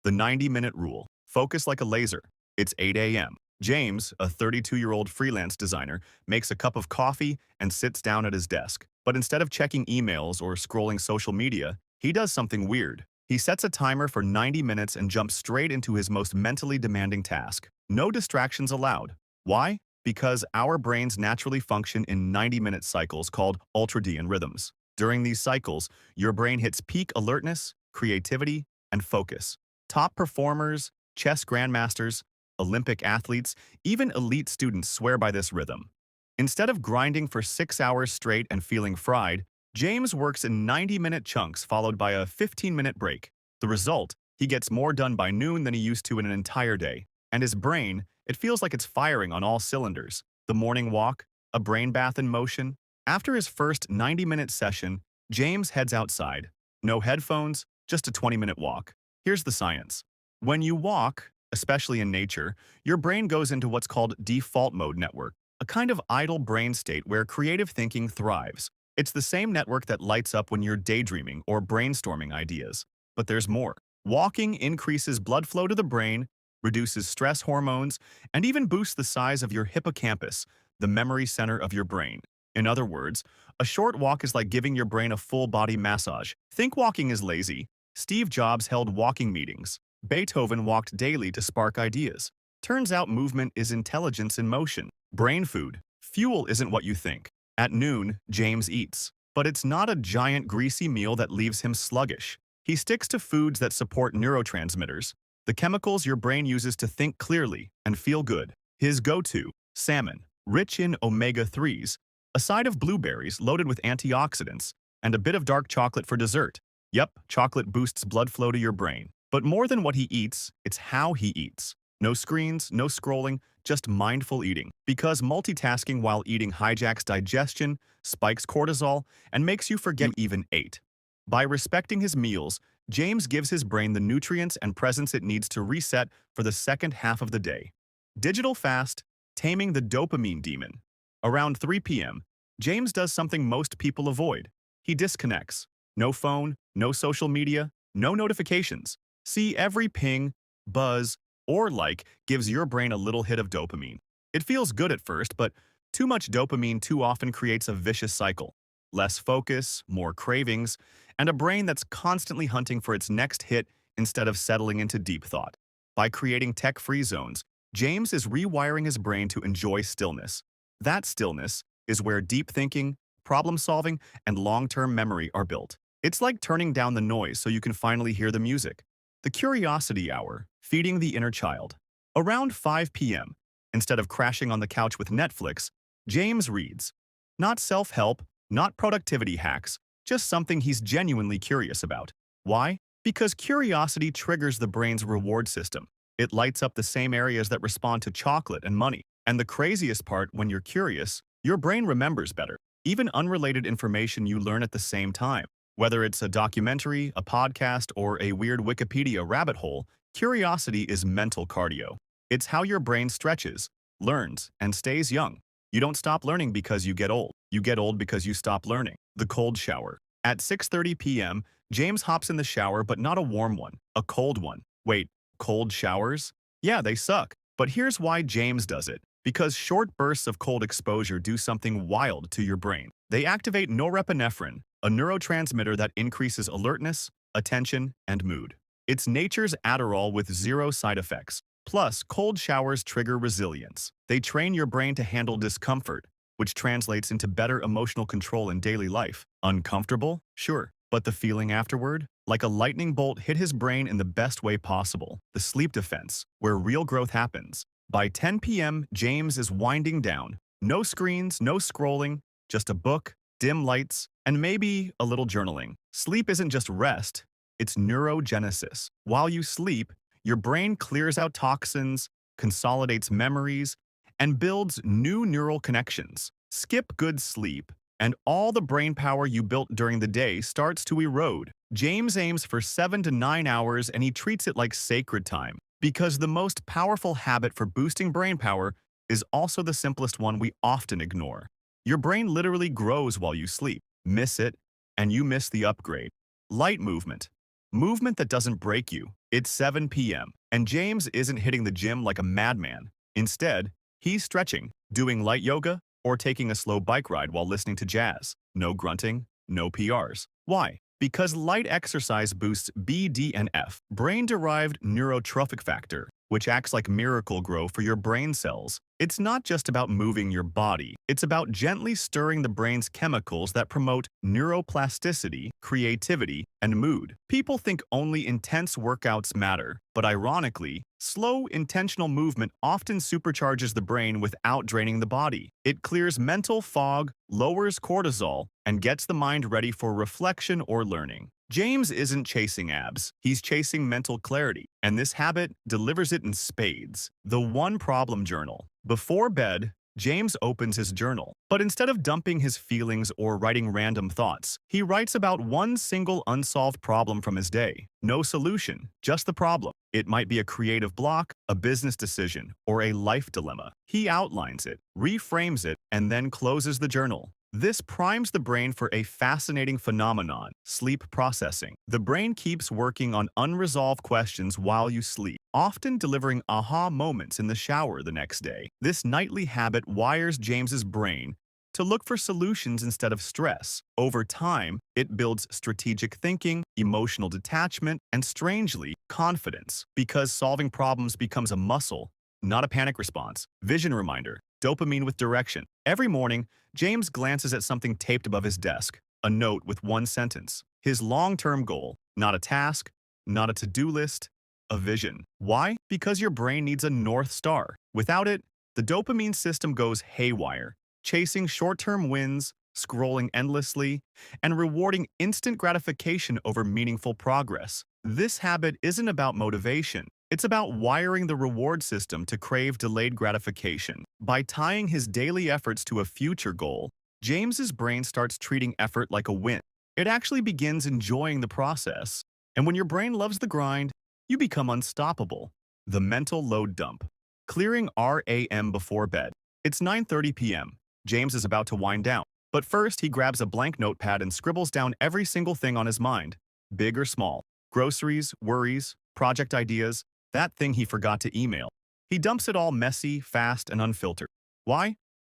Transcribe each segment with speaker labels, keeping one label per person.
Speaker 1: The 90-minute rule. Focus like a laser. It's 8 a.m. James, a 32-year-old freelance designer, makes a cup of coffee and sits down at his desk. But instead of checking emails or scrolling social media, he does something weird. He sets a timer for 90 minutes and jumps straight into his most mentally demanding task. No distractions allowed. Why? Because our brains naturally function in 90-minute cycles called ultradian rhythms. During these cycles, your brain hits peak alertness, creativity, and focus. Top performers, chess grandmasters, Olympic athletes, even elite students swear by this rhythm. Instead of grinding for 6 hours straight and feeling fried, James works in 90-minute chunks followed by a 15-minute break. The result, he gets more done by noon than he used to in an entire day. And his brain, it feels like it's firing on all cylinders. The morning walk, a brain bath in motion. After his first 90-minute session, James heads outside. No headphones, just a 20-minute walk. Here's the science. When you walk, especially in nature, your brain goes into what's called default mode network, a kind of idle brain state where creative thinking thrives. It's the same network that lights up when you're daydreaming or brainstorming ideas. But there's more. Walking increases blood flow to the brain, reduces stress hormones, and even boosts the size of your hippocampus, the memory center of your brain. In other words, a short walk is like giving your brain a full-body massage. Think walking is lazy. Steve Jobs held walking meetings. Beethoven walked daily to spark ideas. Turns out movement is intelligence in motion. Brain food. Fuel isn't what you think. At noon, James eats. But it's not a giant greasy meal that leaves him sluggish. He sticks to foods that support neurotransmitters, the chemicals your brain uses to think clearly and feel good. His go-to, salmon, rich in omega-3s, a side of blueberries loaded with antioxidants, and a bit of dark chocolate for dessert. Yep, chocolate boosts blood flow to your brain. But more than what he eats, it's how he eats. No screens, no scrolling, just mindful eating. Because multitasking while eating hijacks digestion, spikes cortisol, and makes you forget you even ate. By respecting his meals, James gives his brain the nutrients and presence it needs to reset for the second half of the day. Digital fast, taming the dopamine demon. Around 3 p.m., James does something most people avoid. He disconnects. No phone, no social media, no notifications. See, every ping, buzz, or like gives your brain a little hit of dopamine. It feels good at first, but too much dopamine too often creates a vicious cycle. Less focus, more cravings, and a brain that's constantly hunting for its next hit instead of settling into deep thought. By creating tech-free zones, James is rewiring his brain to enjoy stillness. That stillness is where deep thinking, problem-solving, and long-term memory are built. It's like turning down the noise so you can finally hear the music. The curiosity hour, feeding the inner child. Around 5 p.m., instead of crashing on the couch with Netflix, James reads. Not self-help, not productivity hacks, just something he's genuinely curious about. Why? Because curiosity triggers the brain's reward system. It lights up the same areas that respond to chocolate and money. And the craziest part, when you're curious, your brain remembers better. Even unrelated information you learn at the same time. Whether it's a documentary, a podcast, or a weird Wikipedia rabbit hole, curiosity is mental cardio. It's how your brain stretches, learns, and stays young. You don't stop learning because you get old. You get old because you stop learning. The cold shower. At 6:30 p.m., James hops in the shower, but not a warm one, a cold one. Wait, cold showers? Yeah, they suck. But here's why James does it. Because short bursts of cold exposure do something wild to your brain. They activate norepinephrine, a neurotransmitter that increases alertness, attention, and mood. It's nature's Adderall with zero side effects. Plus, cold showers trigger resilience. They train your brain to handle discomfort, which translates into better emotional control in daily life. Uncomfortable? Sure. But the feeling afterward? Like a lightning bolt hit his brain in the best way possible. The sleep defense, where real growth happens. By 10 p.m., James is winding down. No screens, no scrolling, just a book, dim lights, and maybe a little journaling. Sleep isn't just rest, it's neurogenesis. While you sleep, your brain clears out toxins, consolidates memories, and builds new neural connections. Skip good sleep, and all the brain power you built during the day starts to erode. James aims for 7 to 9 hours, and he treats it like sacred time. Because the most powerful habit for boosting brain power is also the simplest one we often ignore. Your brain literally grows while you sleep. Miss it, and you miss the upgrade. Light movement. Movement that doesn't break you. It's 7 p.m., and James isn't hitting the gym like a madman. Instead, he's stretching, doing light yoga, or taking a slow bike ride while listening to jazz. No grunting, no PRs. Why? Because light exercise boosts BDNF, brain-derived neurotrophic factor, which acts like miracle grow for your brain cells. It's not just about moving your body. It's about gently stirring the brain's chemicals that promote neuroplasticity, creativity, and mood. People think only intense workouts matter, but ironically, slow, intentional movement often supercharges the brain without draining the body. It clears mental fog, lowers cortisol, and gets the mind ready for reflection or learning. James isn't chasing abs, he's chasing mental clarity, and this habit delivers it in spades. The One Problem Journal. Before bed, James opens his journal, but instead of dumping his feelings or writing random thoughts, he writes about one single unsolved problem from his day. No solution, just the problem. It might be a creative block, a business decision, or a life dilemma. He outlines it, reframes it, and then closes the journal. This primes the brain for a fascinating phenomenon, sleep processing. The brain keeps working on unresolved questions while you sleep, often delivering aha moments in the shower the next day. This nightly habit wires James's brain to look for solutions instead of stress. Over time, it builds strategic thinking, emotional detachment, and strangely, confidence, because solving problems becomes a muscle, not a panic response. Vision reminder. Dopamine with direction. Every morning, James glances at something taped above his desk, a note with one sentence. His long-term goal, not a task, not a to-do list, a vision. Why? Because your brain needs a North Star. Without it, the dopamine system goes haywire, chasing short-term wins, scrolling endlessly, and rewarding instant gratification over meaningful progress. This habit isn't about motivation. It's about wiring the reward system to crave delayed gratification. By tying his daily efforts to a future goal, James's brain starts treating effort like a win. It actually begins enjoying the process. And when your brain loves the grind, you become unstoppable. The mental load dump. Clearing RAM before bed. It's 9:30 p.m. James is about to wind down. But first, he grabs a blank notepad and scribbles down every single thing on his mind, big or small. Groceries, worries, project ideas, that thing he forgot to email. He dumps it all messy, fast, and unfiltered. Why?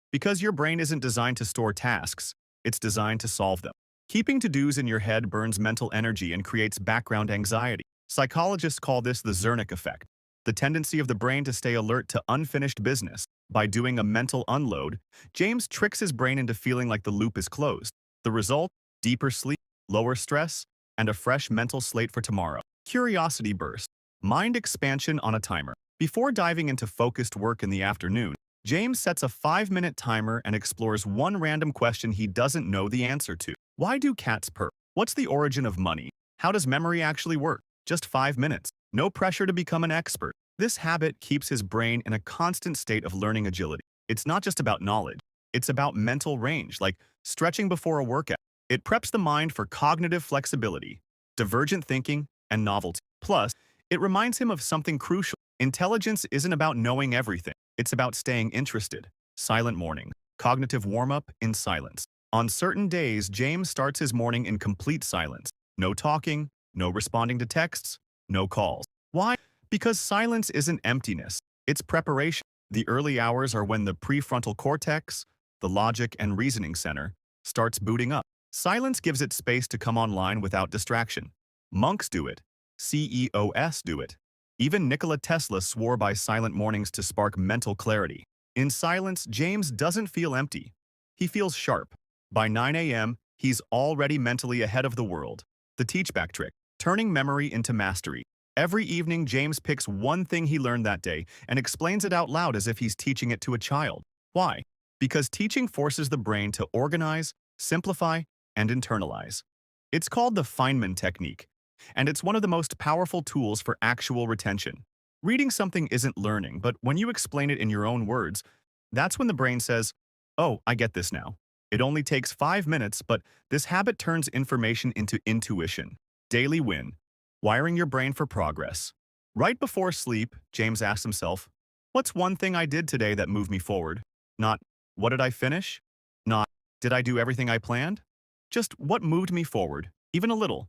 Speaker 1: Because your brain isn't designed to store tasks. It's designed to solve them. Keeping to-dos in your head burns mental energy and creates background anxiety. Psychologists call this the Zernick effect, the tendency of the brain to stay alert to unfinished business. By doing a mental unload, James tricks his brain into feeling like the loop is closed. The result? Deeper sleep, lower stress, and a fresh mental slate for tomorrow. Curiosity burst. Mind expansion on a timer. Before diving into focused work in the afternoon, James sets a 5-minute timer and explores one random question he doesn't know the answer to. Why do cats purr? What's the origin of money? How does memory actually work? Just 5 minutes. No pressure to become an expert. This habit keeps his brain in a constant state of learning agility. It's not just about knowledge. It's about mental range, like stretching before a workout. It preps the mind for cognitive flexibility, divergent thinking, and novelty. Plus, it reminds him of something crucial. Intelligence isn't about knowing everything. It's about staying interested. Silent morning. Cognitive warm-up in silence. On certain days, James starts his morning in complete silence. No talking, no responding to texts, no calls. Why? Because silence isn't emptiness. It's preparation. The early hours are when the prefrontal cortex, the logic and reasoning center, starts booting up. Silence gives it space to come online without distraction. Monks do it. CEOs do it. Even Nikola Tesla swore by silent mornings to spark mental clarity. In silence, James doesn't feel empty. He feels sharp. By 9 a.m., he's already mentally ahead of the world. The teach-back trick. Turning memory into mastery. Every evening, James picks one thing he learned that day and explains it out loud as if he's teaching it to a child. Why? Because teaching forces the brain to organize, simplify, and internalize. It's called the Feynman technique, and it's one of the most powerful tools for actual retention. Reading something isn't learning, but when you explain it in your own words, that's when the brain says, "Oh, I get this now." It only takes 5 minutes, but this habit turns information into intuition. Daily win. Wiring your brain for progress. Right before sleep, James asks himself, "What's one thing I did today that moved me forward?" Not, "What did I finish?" Not, "Did I do everything I planned?" Just, "What moved me forward?" Even a little.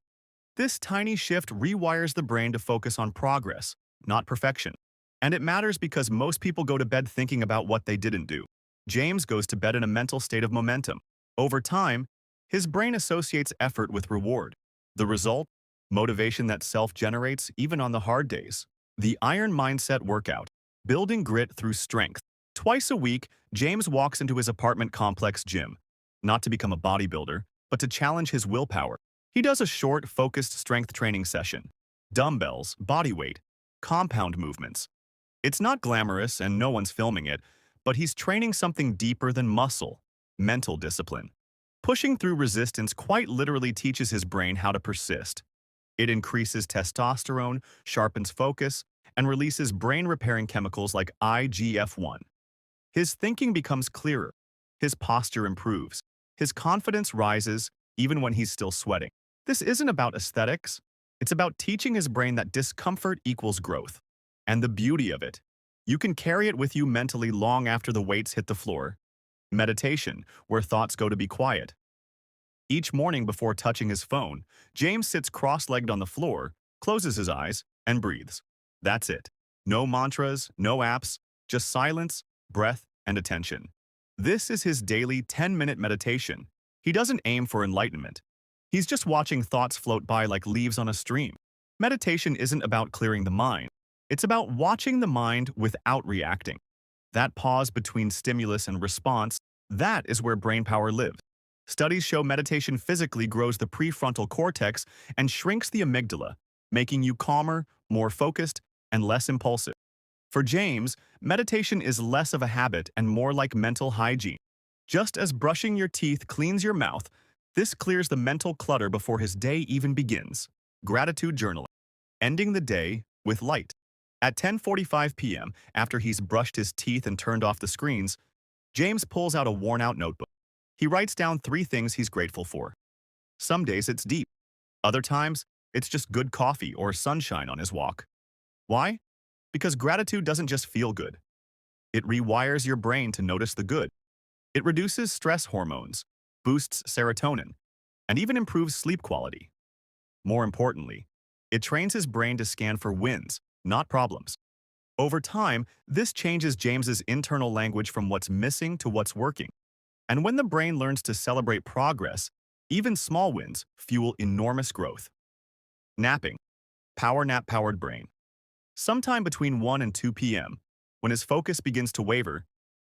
Speaker 1: This tiny shift rewires the brain to focus on progress, not perfection. And it matters because most people go to bed thinking about what they didn't do. James goes to bed in a mental state of momentum. Over time, his brain associates effort with reward. The result? Motivation that self-generates even on the hard days. The Iron Mindset Workout. Building grit through strength. Twice a week, James walks into his apartment complex gym, not to become a bodybuilder, but to challenge his willpower. He does a short, focused strength training session. Dumbbells, body weight, compound movements. It's not glamorous and no one's filming it, but he's training something deeper than muscle, mental discipline. Pushing through resistance quite literally teaches his brain how to persist. It increases testosterone, sharpens focus, and releases brain-repairing chemicals like IGF-1. His thinking becomes clearer. His posture improves. His confidence rises even when he's still sweating. This isn't about aesthetics. It's about teaching his brain that discomfort equals growth. And the beauty of it, you can carry it with you mentally long after the weights hit the floor. Meditation, where thoughts go to be quiet. Each morning before touching his phone, James sits cross-legged on the floor, closes his eyes, and breathes. That's it. No mantras, no apps, just silence, breath, and attention. This is his daily 10-minute meditation. He doesn't aim for enlightenment. He's just watching thoughts float by like leaves on a stream. Meditation isn't about clearing the mind. It's about watching the mind without reacting. That pause between stimulus and response, that is where brain power lives. Studies show meditation physically grows the prefrontal cortex and shrinks the amygdala, making you calmer, more focused, and less impulsive. For James, meditation is less of a habit and more like mental hygiene. Just as brushing your teeth cleans your mouth, this clears the mental clutter before his day even begins. Gratitude journaling. Ending the day with light. At 10:45 p.m., after he's brushed his teeth and turned off the screens, James pulls out a worn-out notebook. He writes down 3 things he's grateful for. Some days it's deep. Other times, it's just good coffee or sunshine on his walk. Why? Because gratitude doesn't just feel good. It rewires your brain to notice the good. It reduces stress hormones, boosts serotonin, and even improves sleep quality. More importantly, it trains his brain to scan for wins, not problems. Over time, this changes James's internal language from what's missing to what's working. And when the brain learns to celebrate progress, even small wins fuel enormous growth. Napping. Power nap-powered brain. Sometime between 1 and 2 p.m., when his focus begins to waver,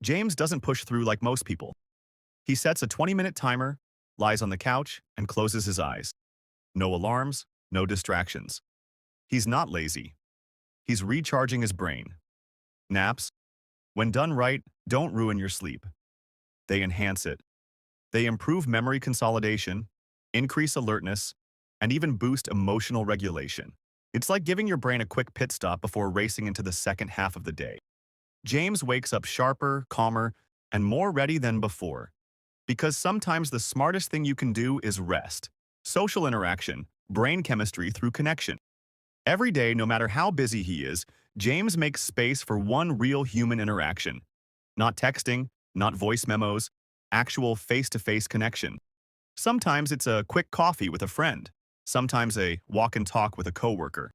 Speaker 1: James doesn't push through like most people. He sets a 20-minute timer, lies on the couch, and closes his eyes. No alarms, no distractions. He's not lazy. He's recharging his brain. Naps, when done right, don't ruin your sleep. They enhance it. They improve memory consolidation, increase alertness, and even boost emotional regulation. It's like giving your brain a quick pit stop before racing into the second half of the day. James wakes up sharper, calmer, and more ready than before. Because sometimes the smartest thing you can do is rest. Social interaction, brain chemistry through connection. Every day, no matter how busy he is, James makes space for one real human interaction. Not texting, not voice memos, actual face-to-face connection. Sometimes it's a quick coffee with a friend. Sometimes a walk and talk with a coworker.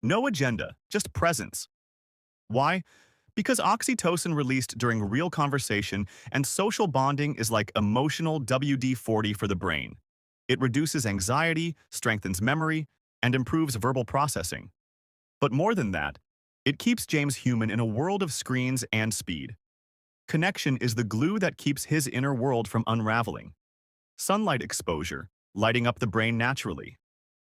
Speaker 1: No agenda, just presence. Why? Because oxytocin released during real conversation and social bonding is like emotional WD-40 for the brain. It reduces anxiety, strengthens memory, and improves verbal processing. But more than that, it keeps James human in a world of screens and speed. Connection is the glue that keeps his inner world from unraveling. Sunlight exposure, lighting up the brain naturally.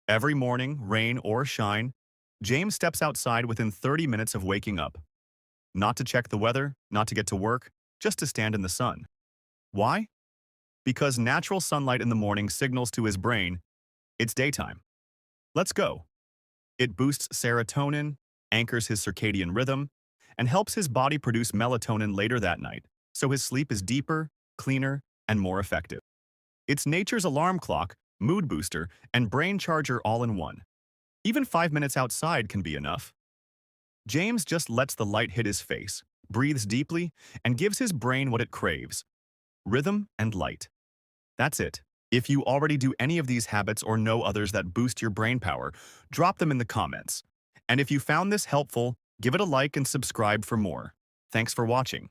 Speaker 1: Every morning, rain or shine, James steps outside within 30 minutes of waking up. Not to check the weather, not to get to work, just to stand in the sun. Why? Because natural sunlight in the morning signals to his brain, it's daytime. Let's go. It boosts serotonin, anchors his circadian rhythm, and helps his body produce melatonin later that night, so his sleep is deeper, cleaner, and more effective. It's nature's alarm clock, mood booster, and brain charger all in one. Even 5 minutes outside can be enough. James just lets the light hit his face, breathes deeply, and gives his brain what it craves: rhythm and light. That's it. If you already do any of these habits or know others that boost your brain power, drop them in the comments. And if you found this helpful, give it a like and subscribe for more. Thanks for watching.